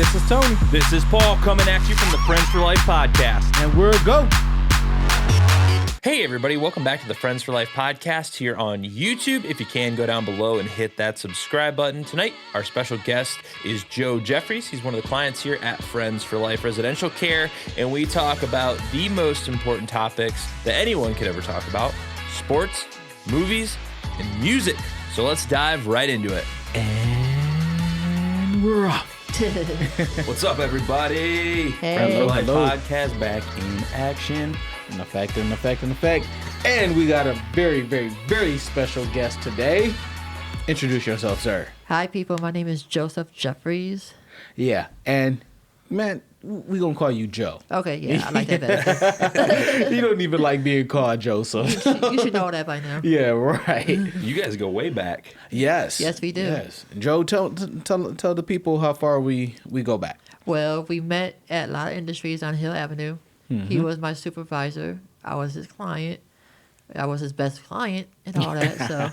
this is Tony. This is Paul coming at you from the Friends for Life podcast. And we're go. Hey everybody, welcome back to the Friends for Life podcast here on YouTube. If you can, go down below and hit that subscribe button. Tonight, our special guest is Joe Jeffries. He's one of the clients here at Friends for Life Residential Care, and we talk about the most important topics that anyone could ever talk about: sports, movies, and music. So let's dive right into it. And we're off. What's up, everybody? Hey. Friends for Life Hello. podcast back in action. In effect. And we got a very, very, very special guest today. Introduce yourself, sir. Hi, people. My name is Joseph Jeffries. Yeah. And, man, we going to call you Joe. Okay, yeah, I like that better. You don't even like being called Joseph. You should know that by now. Yeah, right. You guys go way back. Yes. Yes, we do. Yes. Joe, tell the people how far we go back. Well, we met at Lot Industries on Hill Avenue. He was my supervisor. I was his client. I was his best client and all that. So,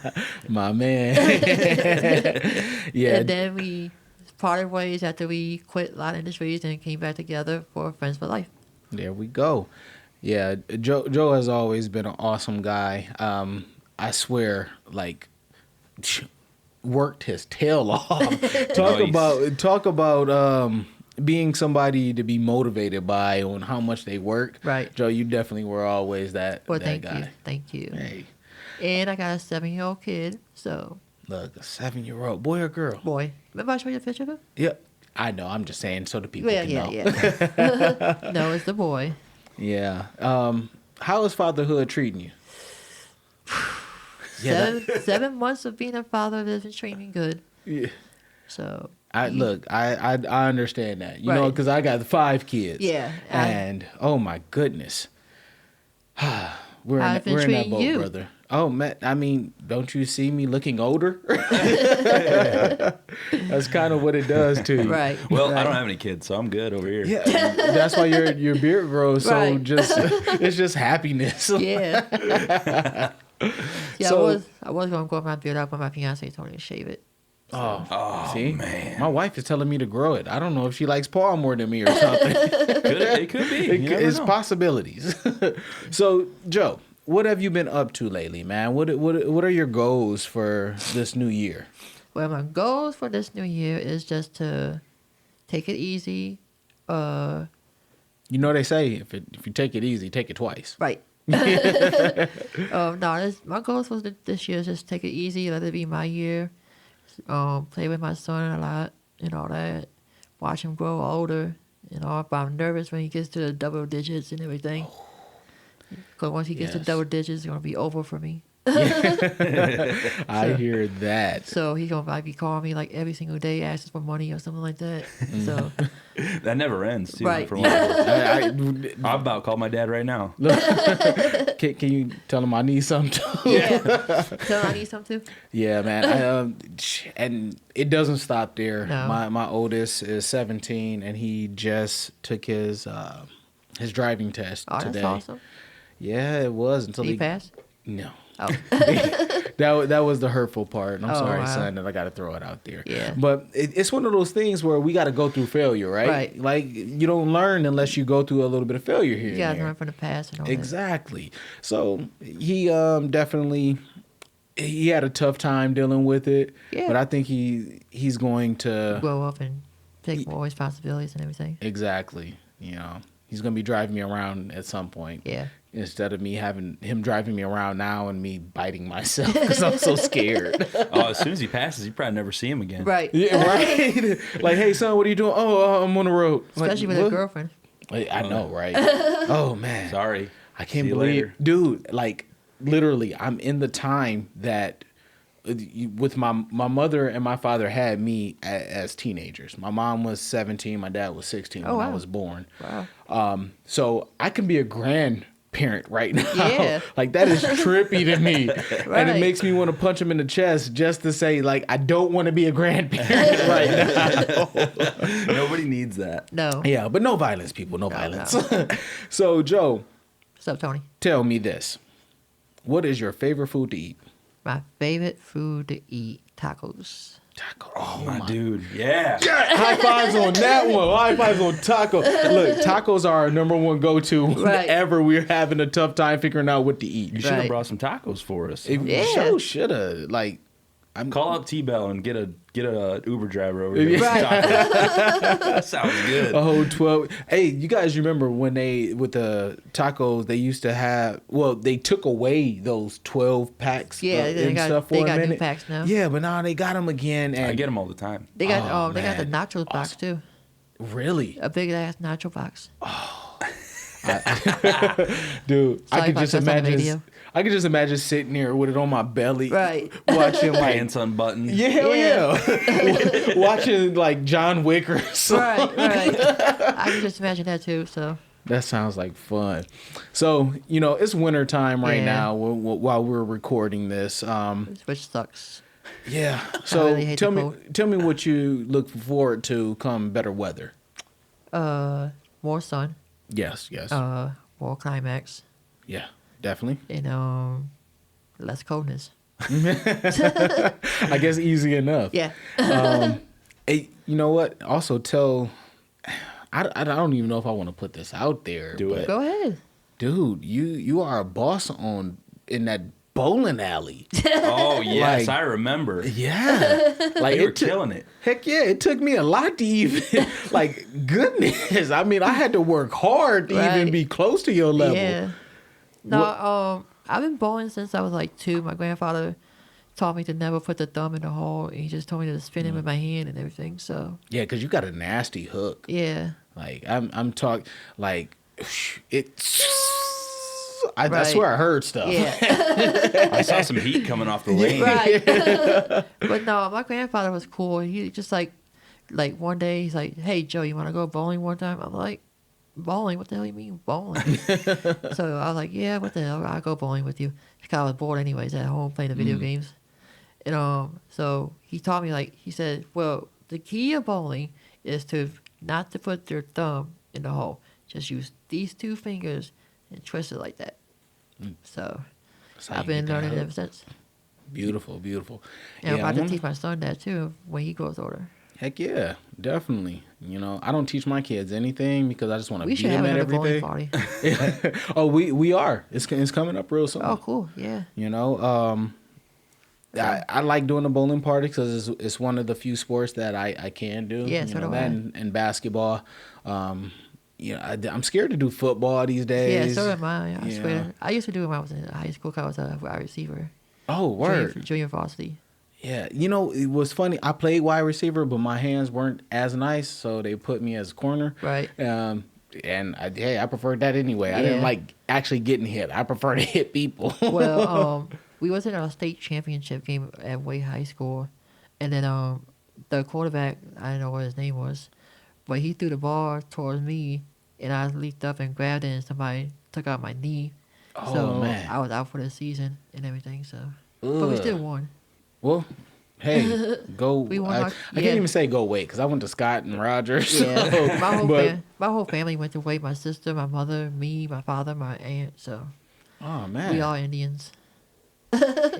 My man. Yeah. and then we parted ways after we quit Lot Industries and came back together for Friends for Life. There we go. Yeah, Joe has always been an awesome guy. I swear, like, worked his tail off. Talk about being somebody to be motivated by on how much they work. Right. Joe, you definitely were always that Well, that thank guy. you. Thank you. Hey, And I got a 7-year-old kid. So, look, a 7-year-old boy or girl? boy. Remember I showed you a picture of him? Yep. I know. I'm just saying so the people Yeah, can yeah, know. yeah. No, it's the boy. Yeah. How is fatherhood treating you? Yeah, 7 months of being a father has been treating me good. Yeah. So I understand that, you know, Right. because I got 5 kids. Yeah, and oh my goodness, we're I've been in that treating boat, you. brother. Oh man, I mean, don't you see me looking older? That's kind of what it does to you, right. Well, right. I don't have any kids, so I'm good over here. Yeah, that's why your beard grows so Right. it's just happiness. Yeah. Yeah, So- I was gonna grow my beard out, but my fiance told me to shave it. Oh, see, man. my wife is telling me to grow it. I don't know if she likes Paul more than me or something. It could be. You never It's know. possibilities. So, Joe, what have you been up to lately, man? What are your goals for this new year? Well, my goals for this new year is just to take it easy. You know they say if you take it easy, take it twice. Right. No, my goals for this year is just take it easy, let it be my year. Play with my son a lot and all that. Watch him grow older. You know, if I'm nervous when he gets to the double digits and everything. Because once he gets to Yes. double digits, it's going to be over for me. I hear that. So he's going to be calling me like every single day, asking for money or something like that. So, That never ends, too. Right. For one. I'm I, about to call my dad right now. can you tell him I need something too? yeah. So I need something too? Yeah, man. And it doesn't stop there. No. My oldest is 17, and he just took his driving test Oh, today. that's awesome. Yeah, it was until Did he pass? No. Oh. That was the hurtful part. I'm Oh, sorry, wow. son, that I got to throw it out there. Yeah. But it's one of those things where we got to go through failure, right? Right. Like, you don't learn unless you go through a little bit of failure here. You and got to there. learn from the past and all Exactly. So he definitely he had a tough time dealing with it. Yeah. But I think he's going that. to Grow up and take more responsibilities and everything. exactly. You know, he's gonna be driving me around at some point. Yeah. Instead of me having him driving me around now and me biting myself because I'm so scared. Oh, as soon as he passes, you probably never see him again. Right. Yeah, right. Like, hey, son, what are you doing? Oh, I'm on the road. Like, Especially with a what? girlfriend. I know, right? Oh man, Sorry. I can't See you believe, later. dude. Like, literally, I'm in the time that with my mother and my father had me as teenagers. My mom was 17, my dad was 16 Oh, when I wow. was born. Wow. So I can be a grandparent right now. Yeah. Like, that is trippy to me. And it Right. makes me want to punch him in the chest just to say, like, I don't want to be a grandparent right now. Nobody needs that. No. Yeah, but no violence, people. No No, violence. no. So, Joe, What's up, Tony? tell me this. What is your favorite food to eat? My favorite food to eat, tacos. Taco. Oh, my dude. Yeah. High fives on that one. High fives on taco. Look, tacos are our number one go-to whenever we're having a tough time figuring out what to eat. You should have brought some tacos for us. Show should have. Like, call up T-Bell and get a Uber driver over here. That sounds good. A whole 12. Hey, you guys remember when with the tacos, they used to have, they took away those 12 packs they got new packs now. Yeah, but now they got them again. And I get them all the time. They got they got the nacho box too. Really? A big ass nacho box. Dude, I could just imagine sitting there with it on my belly, watching like pants unbuttoned. Yeah. Watching like John Wick or something. Right. I can just imagine that too. So that sounds like fun. So it's winter time right now while we're recording this. Which sucks. Yeah. So tell me what you look forward to come better weather. More sun. Yes. More climax. Yeah, definitely. And less coldness. I guess easy enough. Yeah. Hey, you know what? Also I don't even know if I want to put this out there. Do it. Go ahead. Dude, you are a boss in that bowling alley. Oh yes, I remember. Yeah. Like you were killing it. Heck yeah, it took me a lot to even goodness. I mean, I had to work hard to even be close to your level. Yeah. No, I've been bowling since I was like 2. My grandfather taught me to never put the thumb in the hole. And he just told me to spin it with my hand and everything. So yeah, because you got a nasty hook. Yeah. Like I'm talking like it's. I swear I heard stuff. Yeah. I saw some heat coming off the lane. Right. But no, my grandfather was cool. He just like one day he's like, "Hey Joe, you want to go bowling one time?" I'm like, "Bowling? What the hell you mean bowling?" So I was like, "Yeah, what the hell? I'll go bowling with you." Because I was bored anyways at home playing the video games. And so he taught me he said, "Well, the key of bowling is not to put your thumb in the hole. Just use these 2 fingers and twist it like that." So I've been learning it ever since. Beautiful. And I'm about to teach my son that too when he grows older. Heck yeah, definitely. I don't teach my kids anything because I just want to beat should them have at another everything. bowling party. Oh, we are. It's coming up real soon. Oh, cool. Yeah. I like doing a bowling party because it's one of the few sports that I can do. Yeah, so do that I. and basketball. I'm scared to do football these days. Yeah, so am I. I swear. I used to do it when I was in high school because I was a wide receiver. Oh, word. Junior varsity. Yeah, it was funny. I played wide receiver, but my hands weren't as nice, so they put me as corner. Right. And I preferred that anyway. I didn't like actually getting hit. I prefer to hit people. Well, we was in a state championship game at Wade High School, and then the quarterback, I don't know what his name was, but he threw the ball towards me, and I leaped up and grabbed it, and somebody took out my knee. Oh, so man. I was out for the season and everything. So, but we still won. Well, hey, go. We won. I can't even say go Wade because I went to Scott and Rogers. Yeah, So, my whole family went to Wade. My sister, my mother, me, my father, my aunt. So, oh man, we all Indians.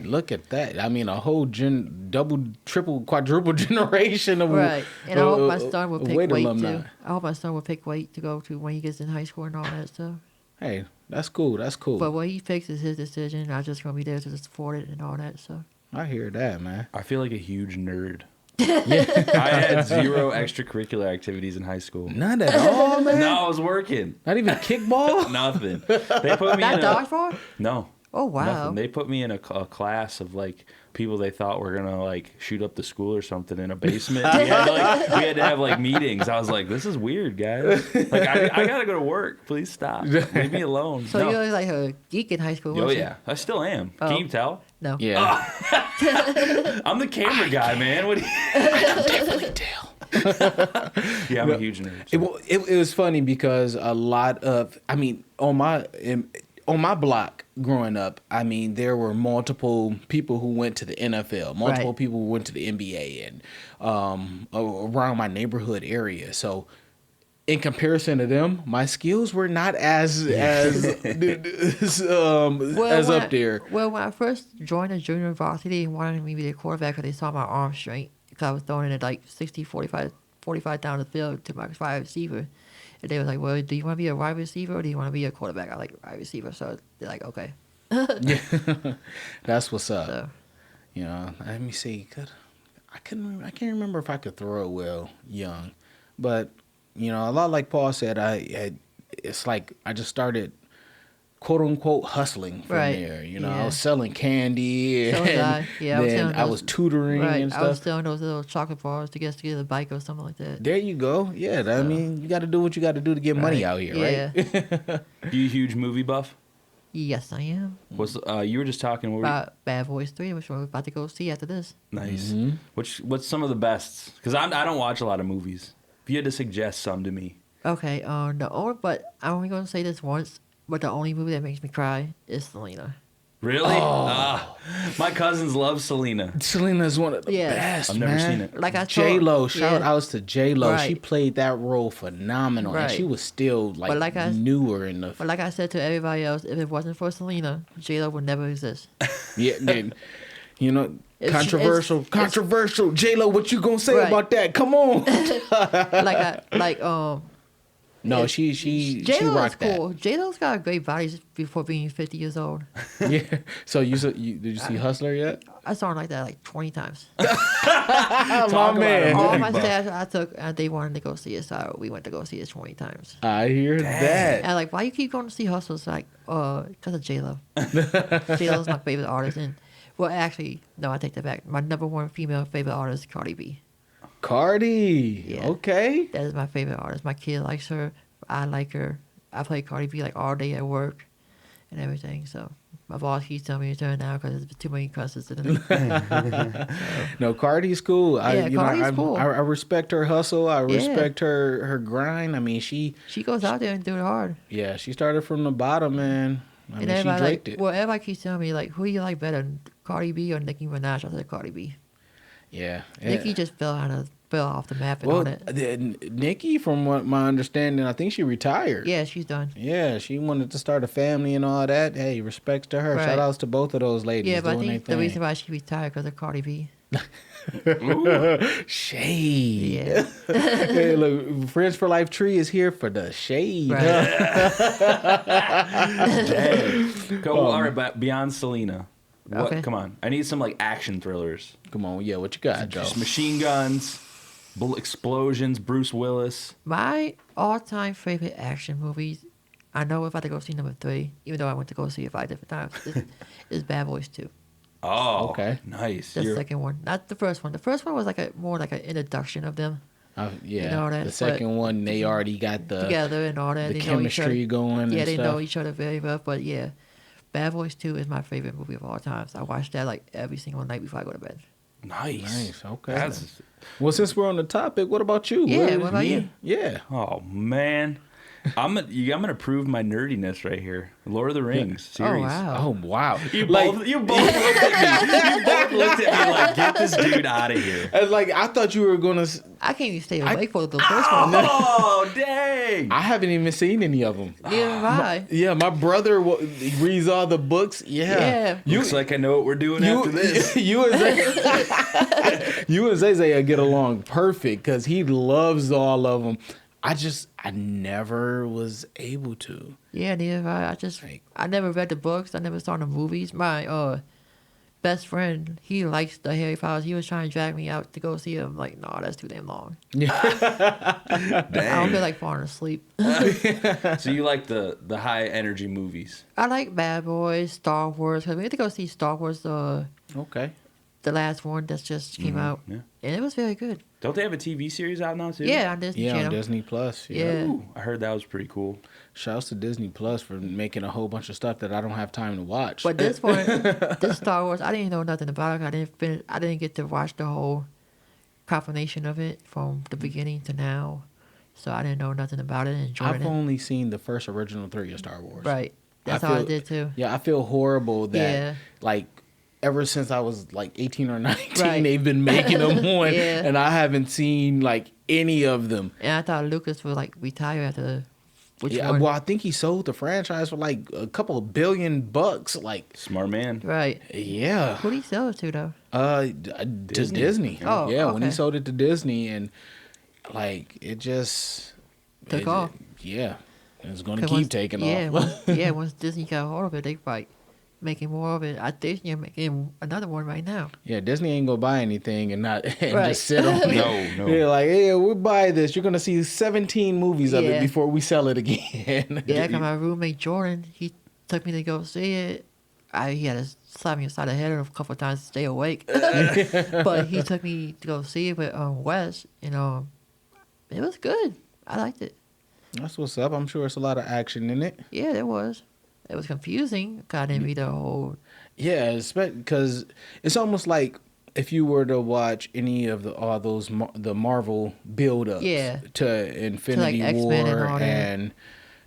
Look at that! I mean, a whole double, triple, quadruple generation of right. And I hope my son will pick weight alumni. too. I hope my son will pick weight to go to when he gets in high school and all that stuff. Hey, that's cool. That's cool. But what he picks is his decision. I'm just gonna be there to support it and all that. So I hear that, man. I feel like a huge nerd. I had 0 extracurricular activities in high school. None at all, man. No, I was working. Not even kickball. Nothing. They put me not in dodgeball. No. Oh wow. Nothing. They put me in a class of people they thought were gonna shoot up the school or something in a basement. We had to have meetings. I was like, this is weird, guys. I gotta go to work. Please stop. Leave me alone. So no. you're like a geek in high school. Oh yeah, I still am. Oh. Can you tell? No. Yeah. I'm the camera guy, man. What? I can definitely tell. Yeah, I'm a huge nerd. So. It was funny because a lot of, on my block growing up, there were multiple people who went to the NFL, multiple people who went to the NBA, and around my neighborhood area. So in comparison to them, my skills were not as up there. Well, when I first joined the junior varsity, they wanted me to be a quarterback because they saw my arm strength. Because I was throwing it like 60, 45 down the field to my wide receiver. And they was like, well, do you want to be a wide receiver or do you want to be a quarterback? I like wide receiver. So they're like, okay. Yeah, that's what's up. So, You know, let me see. I can't remember if I could throw it well young, but you know, a lot like Paul said, it's like I just started quote unquote hustling from there. You know, I was selling candy, so and then I was tutoring and stuff. I was selling those little chocolate bars to get a bike or something like that. There you go. Yeah, I mean, you got to do what you got to do to get money out here, right? You a huge movie buff? Yes, I am. What's you were just talking about Bad Boys 3, which we're about to go see after this. Nice. What's some of the best? Because I don't watch a lot of movies. If you had to suggest some to me. Okay, but I'm only gonna say this once. But the only movie that makes me cry is Selena. Really? My cousins love Selena. Selena's one of the best. I've never seen it. Like I told J-Lo, shout outs to J-Lo. Right. She played that role phenomenal, and she was still newer in the. But like I said to everybody else, if it wasn't for Selena, J-Lo would never exist. Yeah, then, you know, controversial. J-Lo, what you gonna say about that? Come on. No, she rocked that. Cool. J-Lo's got a great body before being 50 years old. Yeah. So did you see Hustler yet? I saw him like that like 20 times. My man. All my staff I took, they wanted to go see it, so we went to go see it 20 times. I hear that. And like, why you keep going to see Hustler? It's like, because of J-Lo. J-Lo's my favorite artist. And, well, actually, no, I take that back. My number one female favorite artist is Cardi B. Cardi. Yeah. Okay. That is my favorite artist. My kid likes her. I like her. I play Cardi B like all day at work and everything. So my boss keeps telling me to turn it down because there's too many cusses in it. No, Cardi's cool. Cardi's cool. I respect her hustle. I respect her grind. I mean, she goes out there and do it hard. Yeah, she started from the bottom, man. I mean, she draked it. Well, everybody keeps telling me like, who do you like better, Cardi B or Nicki Minaj? I said Cardi B. Yeah. Nicki just fell off the map and all that. Nicki, from what my understanding, I think she retired. Yeah, she's done. Yeah, she wanted to start a family and all that. Hey, respects to her. Right. Shout outs to both of those ladies. Yeah, but I think the reason why she retired because of Cardi B. Shade. Yeah. Hey, look, Friends for Life Tree is here for the shade. Right. Dang. All right, but beyond Selena. What? Come on. I need some like action thrillers. Come on. Yeah, what you got, Joe? Just machine guns, explosions, Bruce Willis. My all-time favorite action movies, I know if I had to go see number 3, even though I went to go see it 5 different times, is Bad Boys 2. Oh, okay. Nice. The second one. Not the first one. The first one was like more like an introduction of them. Yeah. You know that? The second one, they already got the together and all that. The chemistry going. Yeah, and they stuff. know each other very well. But yeah, Bad Boys 2 is my favorite movie of all time. So I watch that like every single night before I go to bed. Nice. Okay. Well, since we're on the topic, what about you? Yeah, what about you? Yeah. Oh man, I'm gonna prove my nerdiness right here. Lord of the Rings series. Oh wow. You both looked at me. You both looked at me like, get this dude out of here. I thought you were gonna. I can't even stay awake for the first one. Oh dang! I haven't even seen any of them. Neither have I. Yeah, my brother reads all the books. Yeah. Looks like I know what we're doing after this. You and Zay get along perfect because he loves all of them. I never was able to. Yeah, neither have I. I never read the books. I never saw the movies. My best friend, he likes the Harry Potter. He was trying to drag me out to go see him. I'm like, no, that's too damn long. Dang. I don't feel like falling asleep. So you like the high energy movies? I like Bad Boys, Star Wars. Cause we had to go see Star Wars. Okay. The last one that just came out, and it was very good. Don't they have a TV series out now too? Yeah, on Disney Channel. on Disney Plus. Yeah. Ooh, I heard that was pretty cool. Shouts to Disney Plus for making a whole bunch of stuff that I don't have time to watch. But this one, this Star Wars, I didn't know nothing about it. I didn't get to watch the whole combination of it from the beginning to now, so I didn't know nothing about it. And enjoyed I've only seen the first original 3 of Star Wars. Right. That's how I did too. Yeah, I feel horrible that ever since I was like 18 or 19, Right. they've been making them on, Yeah. and I haven't seen like any of them. And I thought Lucas would like retire after which Yeah, one? well, I think he sold the franchise for like a couple of $1 billion. Like, Smart man. Right. yeah, Who did he sell it to though? to Disney. Oh, yeah, when he okay. sold it to Disney, and like it just Took off. Yeah, it's gonna 'Cause keep once- taking yeah, off. once Disney got hold of it, they like making more of it. I think they're making another one right now. Yeah, Disney ain't gonna buy anything and not and Right. just sit on it. No. They're like, hey, we'll buy this. You're gonna see 17 movies of it Yeah. before we sell it again. Yeah, 'cause my roommate Jordan, he took me to go see it. He had to slap me upside the head a couple of times to stay awake. But he took me to go see it with Wes, and it was good. I liked it. That's what's up. I'm sure it's a lot of action in it. Yeah, there was. It was confusing. 'Cause I didn't read the whole. Yeah, because it's almost like if you were to watch any of all those the Marvel build-ups Yeah. to Infinity X-Men and War all that. and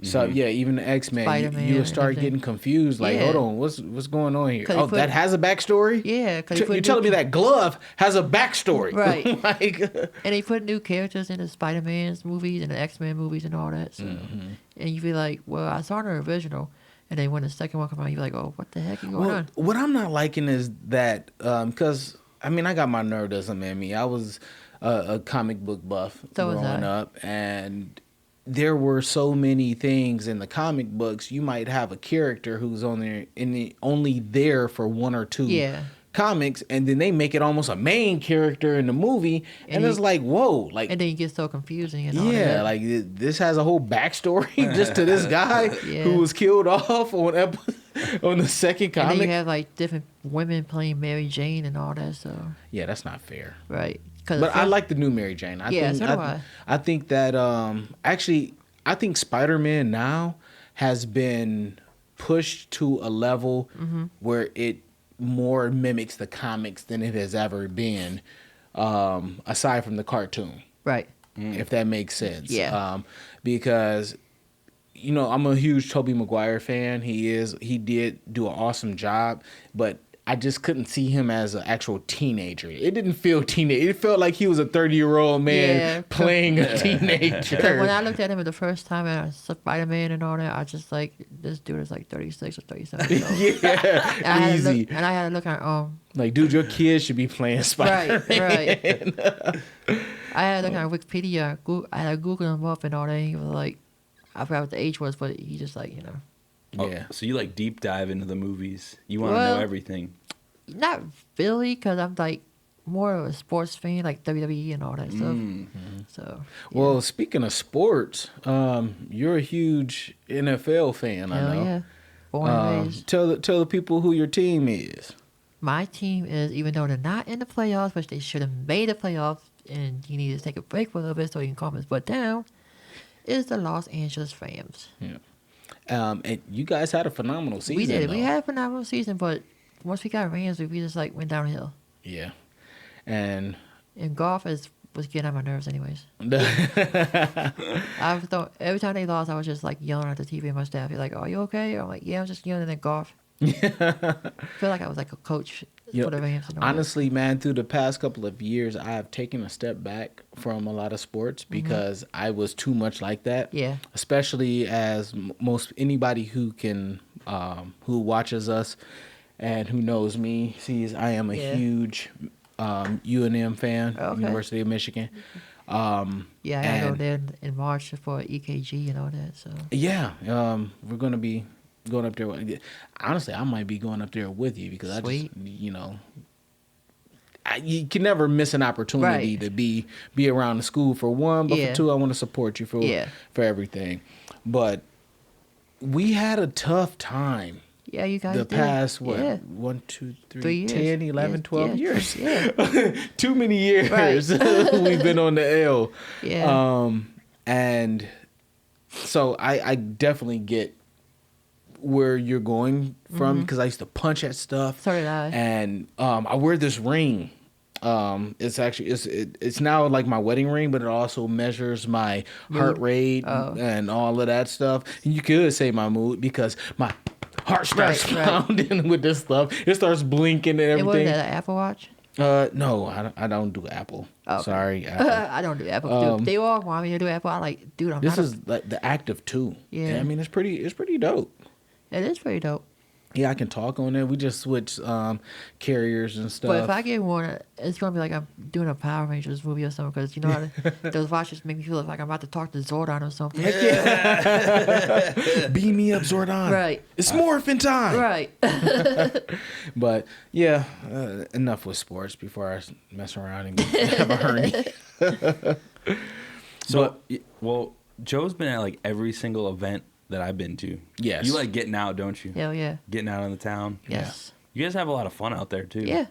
so yeah, even the X-Men, Spider-Man you would and start everything. getting confused. Like, Yeah. hold on, what's going on here? 'Cause they Oh, put- that has a backstory. Yeah, 'cause they You're put telling new- me that glove has a backstory, Right. like, And they put new characters in the Spider-Man's movies and the X-Men movies and all that. So, and you be like, well, I saw the original, and then when the second one come out, you be like, oh, what the heck is going well, on? what I'm not liking is that because I mean I got my nerdism in me. I was a comic book buff So was growing I. up, and there were so many things in the comic books. You might have a character who's on there only there for one or two Yeah. comics, and then they make it almost a main character in the movie, and it's like, whoa, like. And then you get so confusing and all Yeah, that. like this has a whole backstory just to this guy Yeah. who was killed off on on the second And then comic. you have like different women playing Mary Jane and all that. So Yeah, that's not fair. right. 'Cause But I first- like the new Mary Jane. Yeah, so do I. I think that actually I think Spider-Man now has been pushed to a level Mm-hmm. where it more mimics the comics than it has ever been, aside from the cartoon. right. If that makes sense. Yeah. Because I'm a huge Tobey Maguire fan. He did do an awesome job, but I just couldn't see him as an actual teenager. It didn't feel teenage. It felt like he was a 30-year-old man Yeah. playing a 'Cause teenager. when I looked at him the first time at Spider-Man and all that, I just like, this dude is like 36 or 37. So. Yeah, And I had to easy. look, and I had to look at Like, dude, your kids should be playing Spider. right. I had to look at Wikipedia. I had to Google him up and all that. He was like, I forgot what the age was, but he just like, Oh, Yeah. so you like deep dive into the movies. You want to Well- know everything. not really, because I'm like more of a sports fan, like WWE and all that stuff. So, Well, speaking of sports, you're a huge NFL fan. I hell know. yeah. Born and raised. Tell the people who your team is. My team is, even though they're not in the playoffs, which they should have made the playoffs, and you need to take a break for a little bit so you can calm his butt down, is the Los Angeles Rams. And you guys had a phenomenal season. We did. though. We had a phenomenal season, but once we got Rams, we just like went downhill. Yeah. And And golf was getting on my nerves, anyways. I thought every time they lost, I was just like yelling at the TV and my staff. You're like, "Are you okay?" I'm like, "Yeah, I'm just yelling at golf." I feel like I was like a coach You for know, the Rams. And all that. honestly, man, through the past couple of years, I have taken a step back from a lot of sports because I was too much like that. Mm-hmm. Yeah. Especially as most anybody who can, who watches us and who knows me sees I am a Yeah. huge UNM fan, Okay. University of Michigan. Yeah, I gotta go and- there in March for EKG and all that. So Yeah, we're gonna be going up there. Honestly, I might be going up there with you because Sweet. you can never miss an opportunity Right. to be around the school for one, but Yeah. for two, I want to support you for Yeah. everything. But we had a tough time yeah, you guys the did. past Yeah. 1, 2, 3, 3 years. 10, 11, Yeah, 12 yeah, years. Yeah, Too many years Right. we've been on the L. yeah. And so I definitely get where you're going from because I used to punch at stuff. So did I. And I wear this ring. It's actually it's now like my wedding ring, but it also measures my heart rate Oh. and all of that stuff. And you could say my mood because my heart starts Right. pounding with this stuff. It starts blinking and And what is everything. that, an Apple Watch? No, I don't do Apple. Okay. Sorry, Apple. I don't do Apple. Dude, they all want me to do Apple. I like, dude, I'm This not. is like the Active 2. Yeah. I mean, it's pretty dope. It is pretty dope. Yeah, I can talk on it. We just switched carriers and stuff. But if I get one, it's gonna be like I'm doing a Power Rangers movie or something. Because you know how those watches make me feel like I'm about to talk to Zordon or something. Beam me up, Zordon. Right. It's morphin' time. Right. But yeah, enough with sports before I mess around and have a hernia. So, well, Joe's been at like every single event that I've been to. Yes. You like getting out, don't you? Hell yeah. Getting out in the town. Yes. You guys have a lot of fun out there too. Yeah.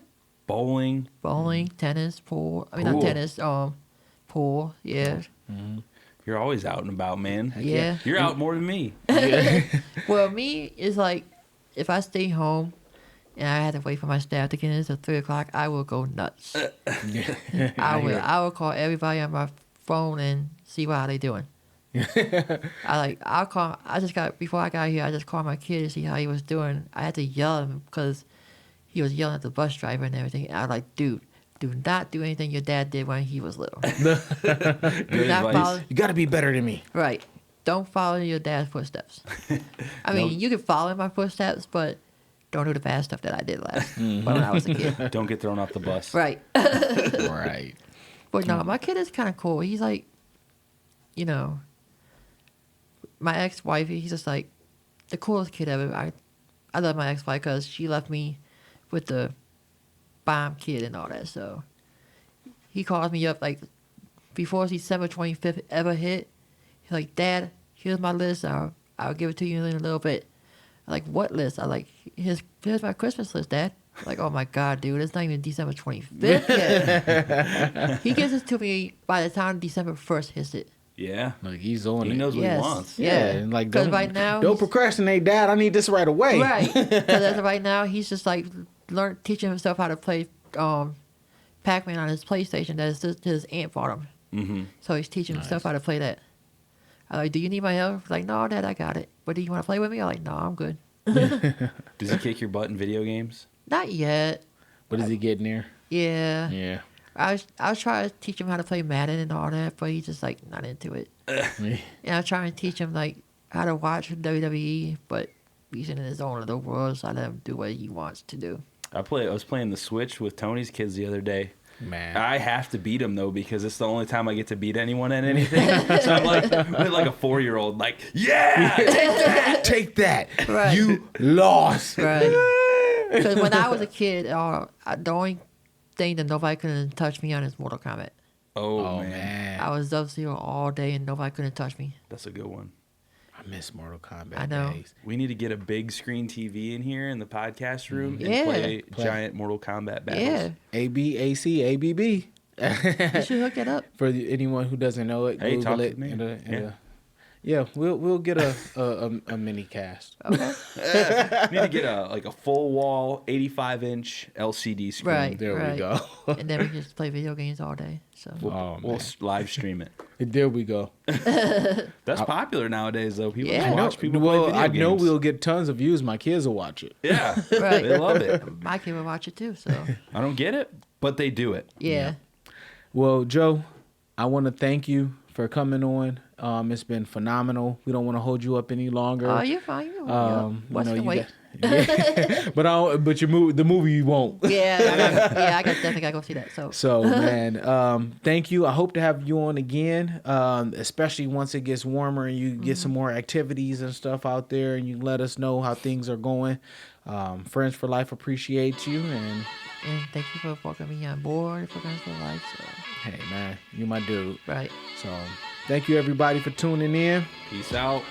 Bowling. Bowling, tennis, pool. I mean, not Pool. tennis. Pool. Yeah. You're always out and about, man. Yeah. You're out more than me. Well, me is like, if I stay home and I had to wait for my staff to get in until 3 o'clock, I will go nuts. I will call everybody on my phone and see how they doing. Before I got here, I just called my kid to see how he was doing. I had to yell at him because he was yelling at the bus driver and everything. I was like, dude, do not do anything your dad did when he was little. Do not advice. follow. You got to be better than me. Right. Don't follow your dad's footsteps. I mean, you can follow in my footsteps, but don't do the bad stuff that I did when I was a kid. Don't get thrown off the bus. Right. Right. But no, my kid is kind of cool. He's like, you know, my ex-wife, he's just like the coolest kid ever. I love my ex-wife because she left me with the bomb kid and all that. So he calls me up like before December 25th ever hit. He's like, Dad, here's my list. I'll give it to you in a little bit. I'm like, what list? I'm like, here's my Christmas list, Dad. I'm like, oh my God, dude, it's not even December 25th yet. He gives it to me by the time December 1st hits it. Yeah. Like he's on He it. knows what Yes. he wants. Yeah, and like 'Cause don't, right now don't he's- procrastinate, Dad. I need this right away. Right. Because as of right now, he's just like teaching himself how to play Pac-Man on his PlayStation that his aunt bought him. Mm-hmm. So he's teaching himself how to play that. I'm like, do you need my help? He's like, no, Dad, I got it. But do you want to play with me? I'm like, no, I'm good. Does he kick your butt in video games? Not yet. What is he getting there? Yeah. Yeah. I was trying to teach him how to play Madden and all that, but he's just like not into it. And I was trying to teach him like how to watch WWE, but he's in his own little world, so I let him do what he wants to do. I was playing the Switch with Tony's kids the other day. Man. I have to beat him though because it's the only time I get to beat anyone at anything. So I'm like a 4-year-old, like, yeah, Take that. Right. You lost. Right. Because when I was a kid, the only thing that nobody couldn't touch me on is Mortal Kombat. Oh, Oh man. man. I was Sub-Zero all day and nobody couldn't touch me. That's a good one. I miss Mortal Kombat. I know. Days. We need to get a big screen TV in here in the podcast room and Yeah. play giant Mortal Kombat battles. Yeah. ABAC ABB. You should hook it up. For anyone who doesn't know it, Hey, talk Google to it. me. Yeah, we'll get a mini cast. Okay. We need to get a full wall 85-inch LCD screen. Right. There we go. And then we can just play video games all day. So Oh, We'll man. live stream it. There we go. That's popular nowadays, though. People Yeah. just watch people Well, play video I games. know we'll get tons of views. My kids will watch it. Yeah, Right. they love it. my kid will watch it too. So I don't get it, but they do it. yeah. Well, Joe, I want to thank you for coming on. It's been phenomenal. We don't want to hold you up any longer. Oh, you're fine. What's the wait? Yeah. but the movie you won't. Yeah, I definitely gotta go see that. So man, thank you. I hope to have you on again, especially once it gets warmer and you get some more activities and stuff out there, and you let us know how things are going. Friends for Life appreciates you, and thank you for welcoming me on board for Friends for Life. So hey man, you my dude. right. So thank you everybody for tuning in. Peace out.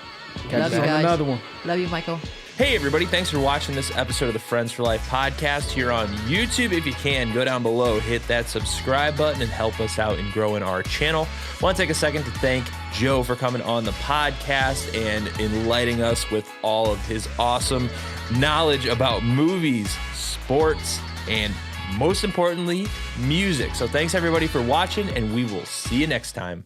Catch Love you you on guys. another one. Love you, Michael. Hey, everybody. Thanks for watching this episode of the Friends for Life podcast here on YouTube. If you can, go down below, hit that subscribe button, and help us out in growing our channel. I want to take a second to thank Joe for coming on the podcast and enlightening us with all of his awesome knowledge about movies, sports, and most importantly, music. So thanks, everybody, for watching, and we will see you next time.